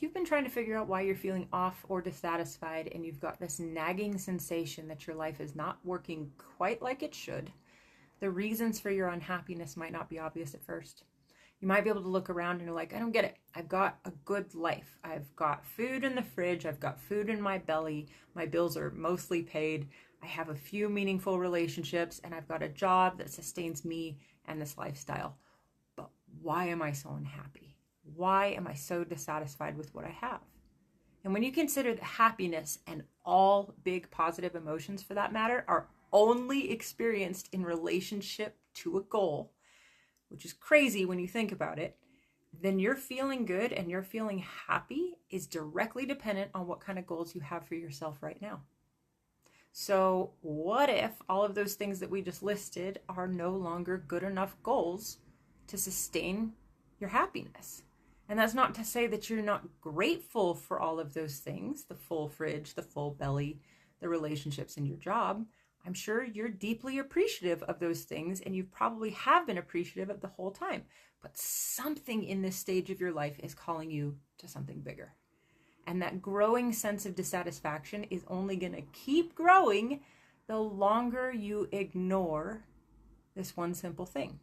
If you've been trying to figure out why you're feeling off or dissatisfied and you've got this nagging sensation that your life is not working quite like it should, the reasons for your unhappiness might not be obvious at first. You might be able to look around and you're like, I don't get it. I've got a good life. I've got food in the fridge. I've got food in my belly. My bills are mostly paid. I have a few meaningful relationships and I've got a job that sustains me and this lifestyle. But why am I so unhappy? Why am I so dissatisfied with what I have? And when you consider that happiness and all big positive emotions for that matter are only experienced in relationship to a goal, which is crazy when you think about it, then your feeling good and your feeling happy is directly dependent on what kind of goals you have for yourself right now. So what if all of those things that we just listed are no longer good enough goals to sustain your happiness? And that's not to say that you're not grateful for all of those things, the full fridge, the full belly, the relationships, and your job. I'm sure you're deeply appreciative of those things, and you probably have been appreciative of the whole time. But something in this stage of your life is calling you to something bigger. And that growing sense of dissatisfaction is only going to keep growing the longer you ignore this one simple thing.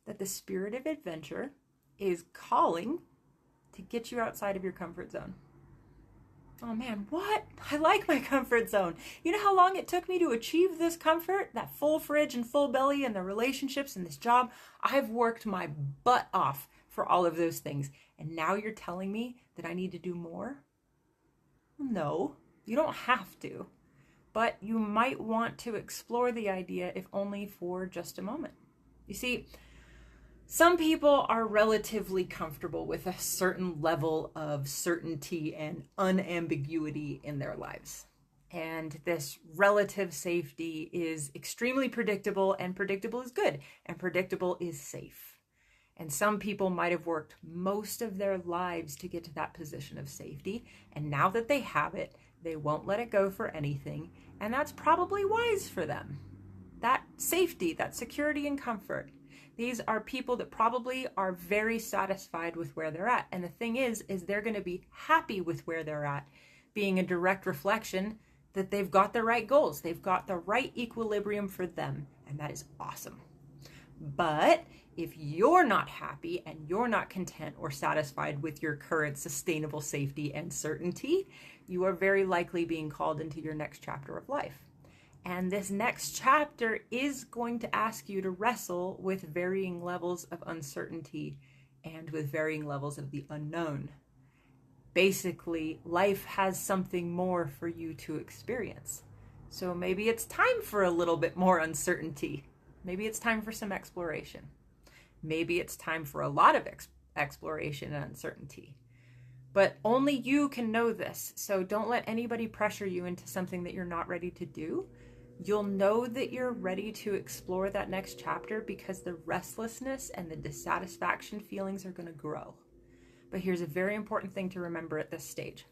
That the spirit of adventure is calling to get you outside of your comfort zone. Oh man, what? I like my comfort zone. You know how long it took me to achieve this comfort? That full fridge and full belly and the relationships and this job? I've worked my butt off for all of those things. And now you're telling me that I need to do more? No, you don't have to. But you might want to explore the idea, if only for just a moment. You see, some people are relatively comfortable with a certain level of certainty and unambiguity in their lives. And this relative safety is extremely predictable, and predictable is good, and predictable is safe. And some people might have worked most of their lives to get to that position of safety, and now that they have it, they won't let it go for anything, and that's probably wise for them. That safety, that security and comfort. These are people that probably are very satisfied with where they're at. And the thing is they're going to be happy with where they're at, being a direct reflection that they've got the right goals. They've got the right equilibrium for them. And that is awesome. But if you're not happy and you're not content or satisfied with your current sustainable safety and certainty, you are very likely being called into your next chapter of life. And this next chapter is going to ask you to wrestle with varying levels of uncertainty and with varying levels of the unknown. Basically, life has something more for you to experience. So maybe it's time for a little bit more uncertainty. Maybe it's time for some exploration. Maybe it's time for a lot of exploration and uncertainty. But only you can know this. So don't let anybody pressure you into something that you're not ready to do. You'll know that you're ready to explore that next chapter because the restlessness and the dissatisfaction feelings are going to grow. But here's a very important thing to remember at this stage,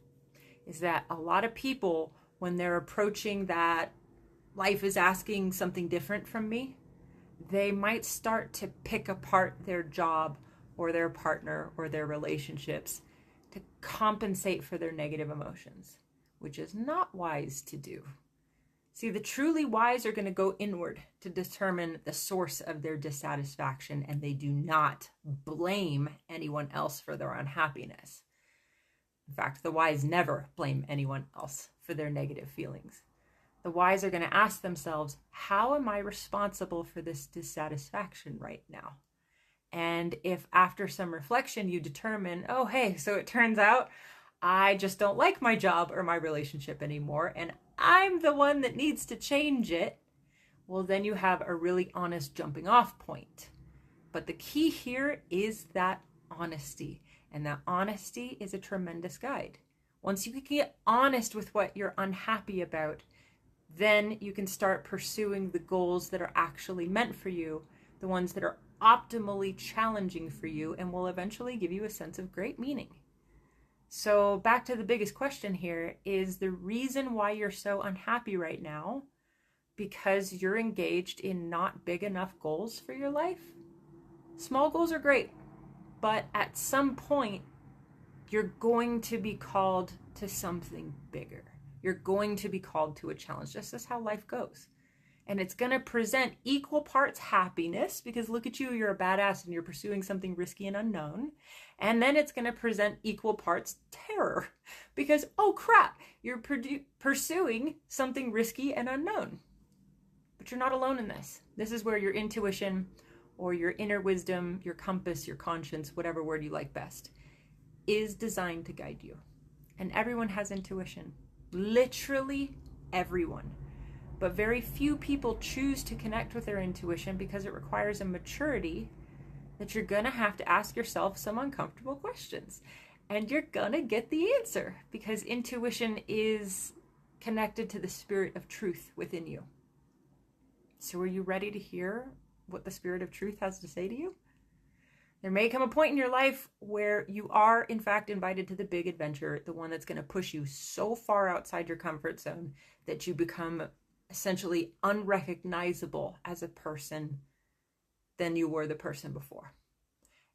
is that a lot of people, when they're approaching that life is asking something different from me, they might start to pick apart their job or their partner or their relationships to compensate for their negative emotions, which is not wise to do. See, the truly wise are going to go inward to determine the source of their dissatisfaction, and they do not blame anyone else for their unhappiness. In fact, the wise never blame anyone else for their negative feelings. The wise are going to ask themselves, how am I responsible for this dissatisfaction right now? And if after some reflection you determine, oh, hey, so it turns out I just don't like my job or my relationship anymore, and I'm the one that needs to change it, well, then you have a really honest jumping off point. But the key here is that honesty, and that honesty is a tremendous guide. Once you can get honest with what you're unhappy about, then you can start pursuing the goals that are actually meant for you, the ones that are optimally challenging for you and will eventually give you a sense of great meaning. So back to the biggest question here, is the reason why you're so unhappy right now because you're engaged in not big enough goals for your life? Small goals are great, but at some point, you're going to be called to something bigger. You're going to be called to a challenge. This is how life goes. And it's going to present equal parts happiness, because look at you, you're a badass and you're pursuing something risky and unknown. And then it's going to present equal parts terror, because, oh crap, you're pursuing something risky and unknown. But you're not alone in this. This is where your intuition or your inner wisdom, your compass, your conscience, whatever word you like best, is designed to guide you. And everyone has intuition. Literally everyone. But very few people choose to connect with their intuition because it requires a maturity that you're going to have to ask yourself some uncomfortable questions. And you're going to get the answer, because intuition is connected to the spirit of truth within you. So are you ready to hear what the spirit of truth has to say to you? There may come a point in your life where you are, in fact, invited to the big adventure, the one that's going to push you so far outside your comfort zone that you become essentially unrecognizable as a person than you were the person before.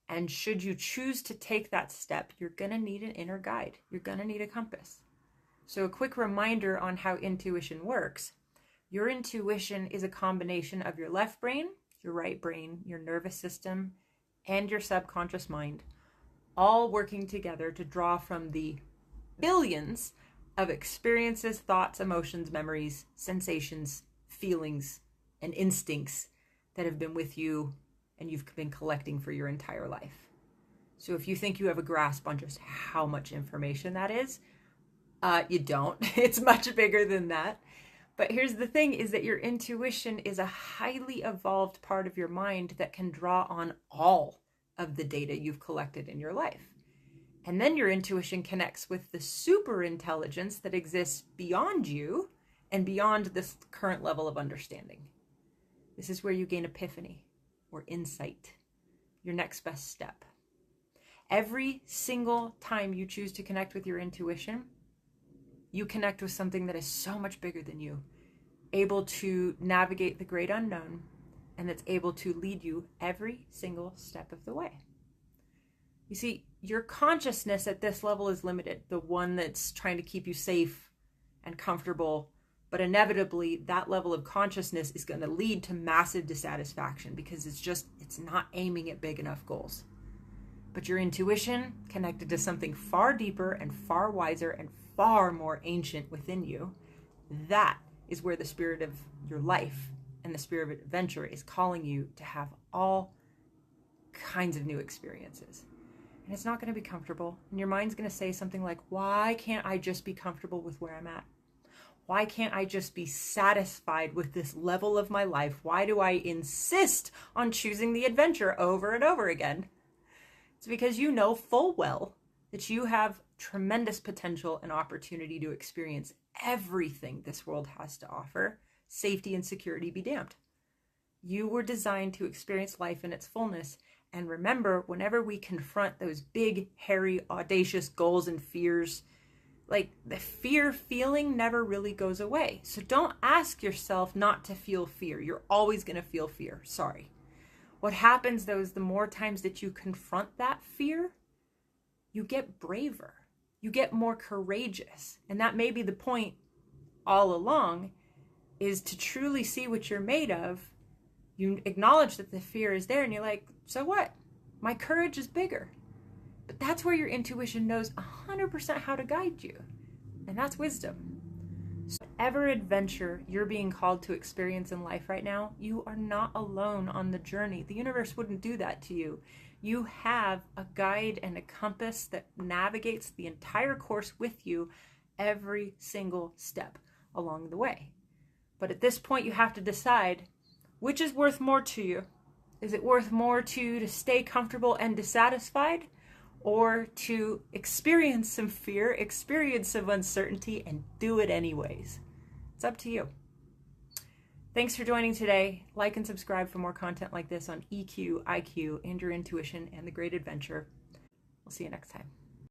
And should you choose to take that step, you're going to need an inner guide. You're going to need a compass. So a quick reminder on how intuition works. Your intuition is a combination of your left brain, your right brain, your nervous system, and your subconscious mind, all working together to draw from the billions of experiences, thoughts, emotions, memories, sensations, feelings, and instincts that have been with you and you've been collecting for your entire life. So if you think you have a grasp on just how much information that is, you don't. It's much bigger than that. But here's the thing, is that your intuition is a highly evolved part of your mind that can draw on all of the data you've collected in your life. And then your intuition connects with the super intelligence that exists beyond you and beyond this current level of understanding. This is where you gain epiphany or insight, your next best step. Every single time you choose to connect with your intuition, you connect with something that is so much bigger than you, able to navigate the great unknown, and that's able to lead you every single step of the way. You see, your consciousness at this level is limited, the one that's trying to keep you safe and comfortable, but inevitably that level of consciousness is going to lead to massive dissatisfaction because it's not aiming at big enough goals. But your intuition, connected to something far deeper and far wiser and far more ancient within you, that is where the spirit of your life and the spirit of adventure is calling you to have all kinds of new experiences. And it's not going to be comfortable. And your mind's going to say something like, why can't I just be comfortable with where I'm at? Why can't I just be satisfied with this level of my life? Why do I insist on choosing the adventure over and over again? It's because you know full well that you have tremendous potential and opportunity to experience everything this world has to offer. Safety and security be damned. You were designed to experience life in its fullness. And remember, whenever we confront those big, hairy, audacious goals and fears, like the fear feeling never really goes away. So don't ask yourself not to feel fear. You're always going to feel fear. Sorry. What happens though is the more times that you confront that fear, you get braver. You get more courageous. And that may be the point all along, is to truly see what you're made of. You acknowledge that the fear is there and you're like, so what? My courage is bigger. But that's where your intuition knows 100% how to guide you. And that's wisdom. So whatever adventure you're being called to experience in life right now, you are not alone on the journey. The universe wouldn't do that to you. You have a guide and a compass that navigates the entire course with you every single step along the way. But at this point, you have to decide which is worth more to you. Is it worth more to you to stay comfortable and dissatisfied, or to experience some fear, experience some uncertainty, and do it anyways? It's up to you. Thanks for joining today. Like and subscribe for more content like this on EQ, IQ, and your intuition and the great adventure. We'll see you next time.